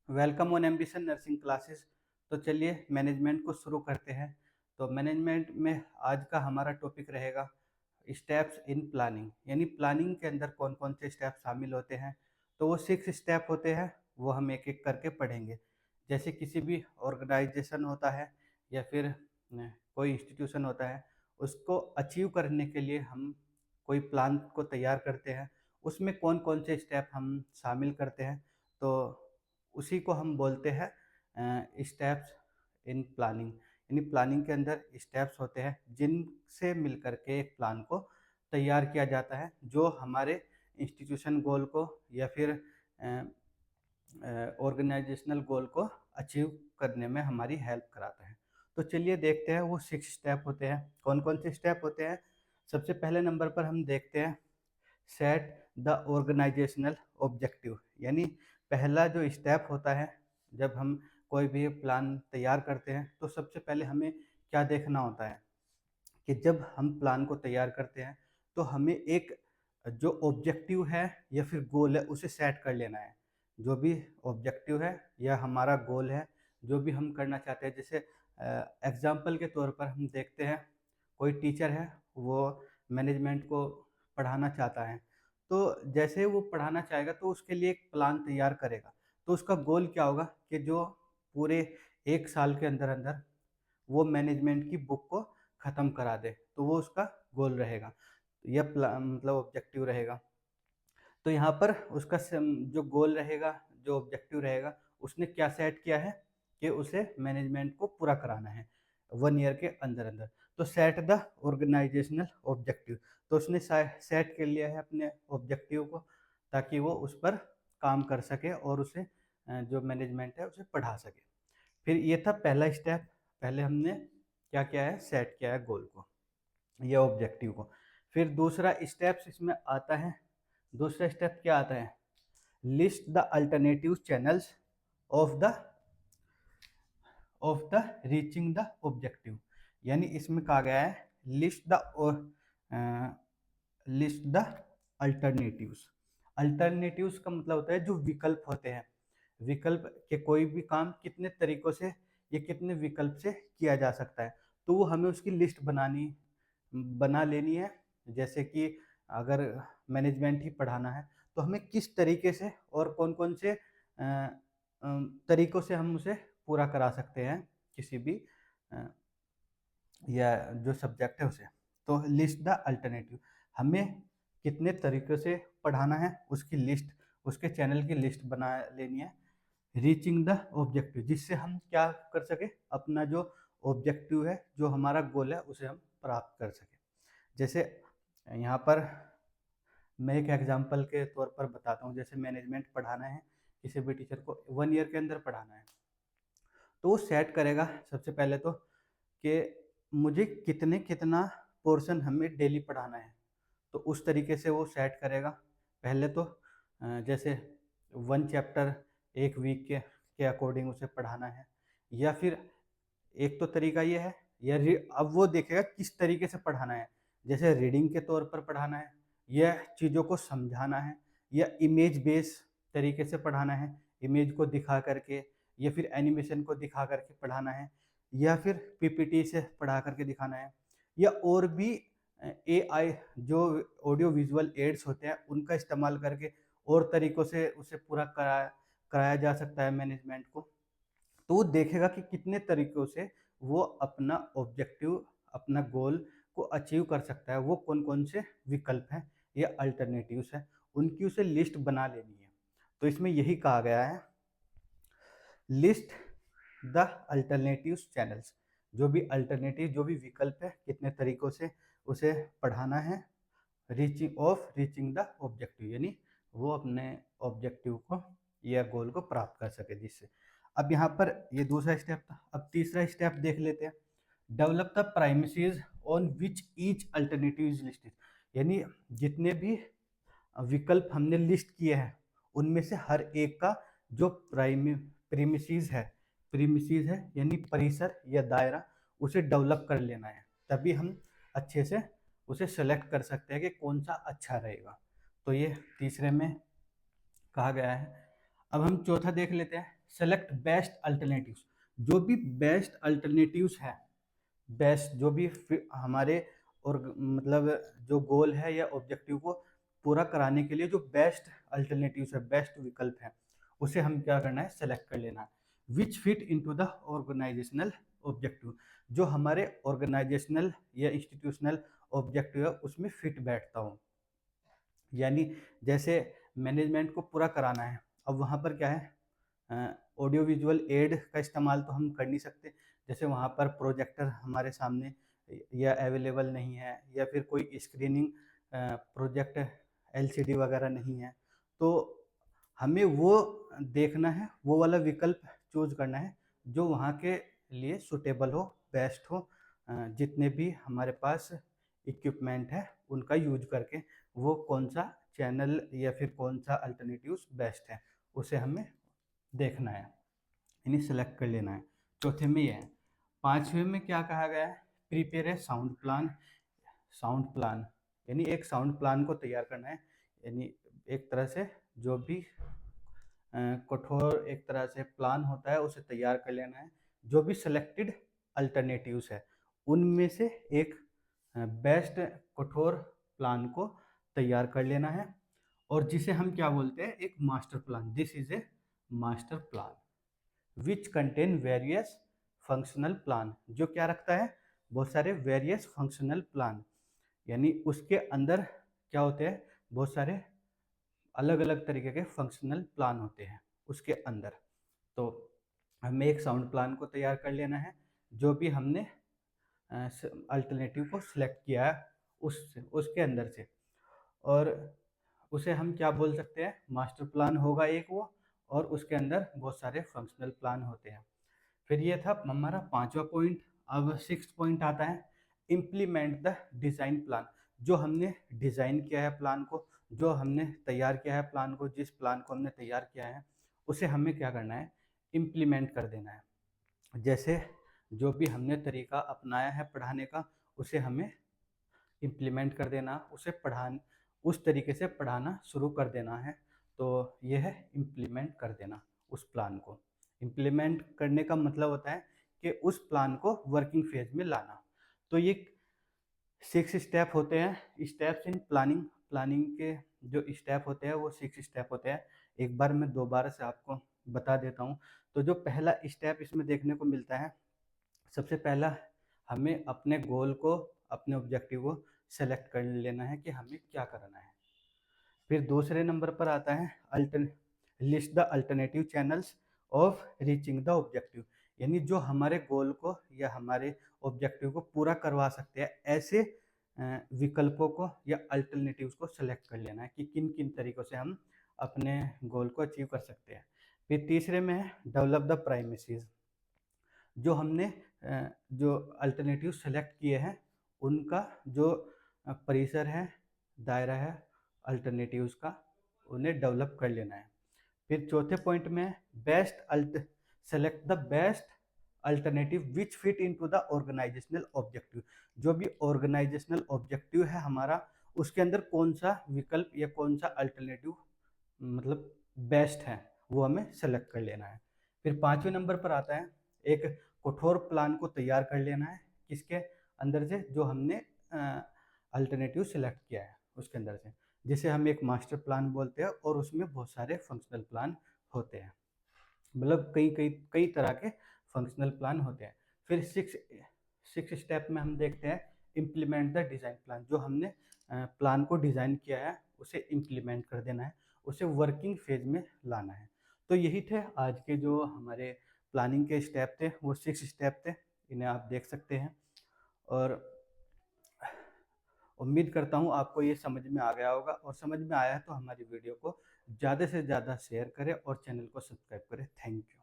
Welcome on ambition nursing classes. तो चलिए management को शुरू करते हैं। तो मैनेजमेंट में आज का हमारा टॉपिक रहेगा स्टेप्स इन प्लानिंग, यानी प्लानिंग के अंदर कौन कौन से स्टेप शामिल होते हैं। तो वो 6 स्टेप होते हैं, वो हम एक एक करके पढ़ेंगे। जैसे किसी भी ऑर्गेनाइजेशन होता है या फिर कोई इंस्टीट्यूशन होता है, उसको अचीव करने के लिए हम कोई प्लान को तैयार करते हैं। उसमें कौन कौन से स्टेप हम शामिल करते हैं, तो उसी को हम बोलते हैं स्टेप्स इन प्लानिंग। यानी प्लानिंग के अंदर स्टेप्स होते हैं जिनसे मिलकर के एक प्लान को तैयार किया जाता है, जो हमारे इंस्टीट्यूशन गोल को या फिर ऑर्गेनाइजेशनल गोल को अचीव करने में हमारी हेल्प कराता है। तो चलिए देखते हैं वो 6 स्टेप होते हैं, कौन कौन से स्टेप होते हैं। सबसे पहले नंबर पर हम देखते हैं सेट द ऑर्गेनाइजेशनल ऑब्जेक्टिव। यानी पहला जो स्टेप होता है, जब हम कोई भी प्लान तैयार करते हैं तो सबसे पहले हमें क्या देखना होता है कि जब हम प्लान को तैयार करते हैं तो हमें एक जो ऑब्जेक्टिव है या फिर गोल है उसे सेट कर लेना है। जो भी ऑब्जेक्टिव है या हमारा गोल है, जो भी हम करना चाहते हैं, जैसे एग्जाम्पल के तौर पर हम देखते हैं कोई टीचर है, वो मैनेजमेंट को पढ़ाना चाहता है। तो जैसे वो पढ़ाना चाहेगा तो उसके लिए एक प्लान तैयार करेगा। तो उसका गोल क्या होगा कि जो पूरे 1 साल के अंदर अंदर वो मैनेजमेंट की बुक को ख़त्म करा दे, तो वो उसका गोल रहेगा या मतलब ऑब्जेक्टिव रहेगा। तो यहाँ पर उसका जो गोल रहेगा, जो ऑब्जेक्टिव रहेगा, उसने क्या सेट किया है कि उसे मैनेजमेंट को पूरा कराना है 1 ईयर के अंदर अंदर। तो सेट द ऑर्गेनाइजेशनल ऑब्जेक्टिव, तो उसने सेट कर लिया है अपने ऑब्जेक्टिव को, ताकि वो उस पर काम कर सके और उसे जो मैनेजमेंट है उसे पढ़ा सके। फिर ये था पहला स्टेप, पहले हमने क्या किया है, सेट किया है गोल को या ऑब्जेक्टिव को। फिर दूसरा स्टेप्स इसमें आता है, दूसरा स्टेप क्या आता है, list the alternative channels of the reaching the objective. यानी इसमें कहा गया है लिस्ट द अल्टरनेटिव्स। अल्टरनेटिव्स का मतलब होता है जो विकल्प होते हैं, विकल्प के कोई भी काम कितने तरीकों से या कितने विकल्प से किया जा सकता है, तो वो हमें उसकी लिस्ट बना लेनी है। जैसे कि अगर मैनेजमेंट ही पढ़ाना है तो हमें किस तरीके से और कौन कौन से तरीकों से हम उसे पूरा करा सकते हैं, किसी भी अ, या जो सब्जेक्ट है उसे। तो लिस्ट द अल्टरनेटिव, हमें कितने तरीक़ों से पढ़ाना है उसकी लिस्ट, उसके चैनल की लिस्ट बना लेनी है। रीचिंग द ऑब्जेक्टिव, जिससे हम क्या कर सके, अपना जो ऑब्जेक्टिव है, जो हमारा गोल है, उसे हम प्राप्त कर सकें। जैसे यहाँ पर मैं एक एग्जांपल के तौर पर बताता हूँ। जैसे मैनेजमेंट पढ़ाना है, किसी भी टीचर को 1 ईयर के अंदर पढ़ाना है, तो वो सेट करेगा सबसे पहले तो कि मुझे कितना पोर्शन हमें डेली पढ़ाना है। तो उस तरीके से वो सेट करेगा। पहले तो जैसे 1 चैप्टर 1 वीक के अकॉर्डिंग उसे पढ़ाना है, या फिर एक तो तरीका ये है, या अब वो देखेगा किस तरीके से पढ़ाना है। जैसे रीडिंग के तौर पर पढ़ाना है, या चीज़ों को समझाना है, या इमेज बेस तरीके से पढ़ाना है, इमेज को दिखा करके, या फिर एनिमेशन को दिखा करके पढ़ाना है, या फिर पीपीटी से पढ़ा करके दिखाना है, या और भी एआई जो ऑडियो विजुअल एड्स होते हैं उनका इस्तेमाल करके और तरीकों से उसे पूरा कराया जा सकता है मैनेजमेंट को। तो वो देखेगा कि कितने तरीकों से वो अपना ऑब्जेक्टिव, अपना गोल को अचीव कर सकता है, वो कौन कौन से विकल्प हैं या अल्टरनेटिव्स हैं, उनकी उसे लिस्ट बना लेनी है। तो इसमें यही कहा गया है, लिस्ट द अल्टरनेटिव चैनल्स, जो भी अल्टरनेटिव, जो भी विकल्प है, कितने तरीकों से उसे पढ़ाना है, रीचिंग द ऑब्जेक्टिव, यानी वो अपने ऑब्जेक्टिव को या गोल को प्राप्त कर सके जिससे। अब यहाँ पर ये दूसरा स्टेप था। अब तीसरा स्टेप देख लेते हैं, develop the premises on which each alternative is listed. यानी जितने भी विकल्प हमने लिस्ट किए हैं उनमें से हर एक का जो प्रीमिसीज है, प्रीमिसीज है यानी परिसर या दायरा, उसे डेवलप कर लेना है। तभी हम अच्छे से उसे सेलेक्ट कर सकते हैं कि कौन सा अच्छा रहेगा। तो ये तीसरे में कहा गया है। अब हम चौथा देख लेते हैं, सेलेक्ट बेस्ट अल्टरनेटिव्स। जो भी बेस्ट अल्टरनेटिव्स है, बेस्ट जो भी हमारे और मतलब जो गोल है या ऑब्जेक्टिव को पूरा कराने के लिए जो बेस्ट अल्टरनेटिव्स है, बेस्ट विकल्प है, उसे हम क्या करना है, सेलेक्ट कर लेना है। Which fit into the organisational objective, जो हमारे ऑर्गेनाइजेशनल या इंस्टीट्यूशनल ऑब्जेक्टिव है उसमें फिट बैठता हो। यानी जैसे मैनेजमेंट को पूरा कराना है, अब वहाँ पर क्या है, ऑडियो विजुअल एड का इस्तेमाल तो हम कर नहीं सकते, जैसे वहाँ पर प्रोजेक्टर हमारे सामने या अवेलेबल नहीं है, या फिर कोई स्क्रीनिंग प्रोजेक्ट एलसीडी वगैरह नहीं है, तो हमें वो देखना है, वो वाला विकल्प चूज करना है जो वहाँ के लिए सुटेबल हो, बेस्ट हो। जितने भी हमारे पास इक्विपमेंट है उनका यूज करके वो कौन सा चैनल या फिर कौन सा अल्टरनेटिव्स बेस्ट है उसे हमें देखना है, यानी सेलेक्ट कर लेना है। चौथे में ये है। पांचवे में क्या कहा गया है, prepare a sound plan. Sound plan यानी एक साउंड प्लान को तैयार करना है, यानी एक तरह से जो भी कठोर एक तरह से प्लान होता है उसे तैयार कर लेना है। जो भी सिलेक्टेड अल्टरनेटिव्स है उनमें से एक बेस्ट कठोर प्लान को तैयार कर लेना है, और जिसे हम क्या बोलते हैं, एक master plan. This is a master plan which contain various functional plan, जो क्या रखता है, बहुत सारे वेरियस फंक्शनल प्लान, यानी उसके अंदर क्या होते हैं, बहुत सारे अलग अलग तरीके के फंक्शनल प्लान होते हैं उसके अंदर। तो हमें एक साउंड प्लान को तैयार कर लेना है, जो भी हमने अल्टरनेटिव को सिलेक्ट किया है उसके अंदर से, और उसे हम क्या बोल सकते हैं, मास्टर प्लान होगा एक वो, और उसके अंदर बहुत सारे फंक्शनल प्लान होते हैं। फिर ये था हमारा पांचवा पॉइंट। अब सिक्स्थ पॉइंट आता है, इम्प्लीमेंट द डिज़ाइन प्लान। जो हमने डिज़ाइन किया है प्लान को, जो हमने तैयार किया है प्लान को, जिस प्लान को हमने तैयार किया है उसे हमें क्या करना है, इम्प्लीमेंट कर देना है। जैसे जो भी हमने तरीका अपनाया है पढ़ाने का उसे हमें इम्प्लीमेंट कर देना, उसे उस तरीके से पढ़ाना शुरू कर देना है। तो यह है इम्प्लीमेंट कर देना उस प्लान को। इम्प्लीमेंट करने का मतलब होता है कि उस प्लान को वर्किंग फेज में लाना। तो ये 6 स्टेप होते हैं, स्टेप्स इन प्लानिंग। प्लानिंग के जो स्टेप होते हैं वो 6 स्टेप होते हैं। एक बार मैं दोबारा से आपको बता देता हूँ। तो जो पहला स्टेप इसमें देखने को मिलता है, सबसे पहला हमें अपने गोल को, अपने ऑब्जेक्टिव को सेलेक्ट कर लेना है कि हमें क्या करना है। फिर दूसरे नंबर पर आता है list the alternative channels of reaching the objective, यानी जो हमारे गोल को या हमारे ऑब्जेक्टिव को पूरा करवा सकते हैं ऐसे विकल्पों को या अल्टरनेटिव्स को सेलेक्ट कर लेना है कि किन किन तरीकों से हम अपने गोल को अचीव कर सकते हैं। फिर तीसरे में है डेवलप द प्राइमेसीज। जो हमने जो अल्टरनेटिव सेलेक्ट किए हैं उनका जो परिसर है, दायरा है अल्टरनेटिव्स का, उन्हें डेवलप कर लेना है। फिर चौथे पॉइंट में best select the best alternative which fit into the organisational objective. जो भी ऑर्गेनाइजेशनल ऑब्जेक्टिव है हमारा, उसके अंदर कौन सा विकल्प या कौन सा अल्टरनेटिव मतलब बेस्ट है वो हमें सेलेक्ट कर लेना है। फिर पांचवें नंबर पर आता है एक कठोर प्लान को तैयार कर लेना है, किसके अंदर से, जो हमने अल्टरनेटिव सेलेक्ट किया है उसके अंदर से, जिसे हम एक मास्टर प्लान बोलते हैं, और उसमें बहुत सारे फंक्शनल प्लान होते हैं, मतलब कई कई कई तरह के फंक्शनल प्लान होते हैं। फिर सिक्स स्टेप में हम देखते हैं इम्प्लीमेंट द डिज़ाइन प्लान। जो हमने प्लान को डिज़ाइन किया है उसे इम्प्लीमेंट कर देना है, उसे वर्किंग फेज में लाना है। तो यही थे आज के जो हमारे प्लानिंग के स्टेप थे, वो 6 स्टेप थे, इन्हें आप देख सकते हैं। और उम्मीद करता हूँ आपको ये समझ में आ गया होगा, और समझ में आया है तो हमारी वीडियो को ज़्यादा से ज़्यादा शेयर करें और चैनल को सब्सक्राइब करें। Thank you.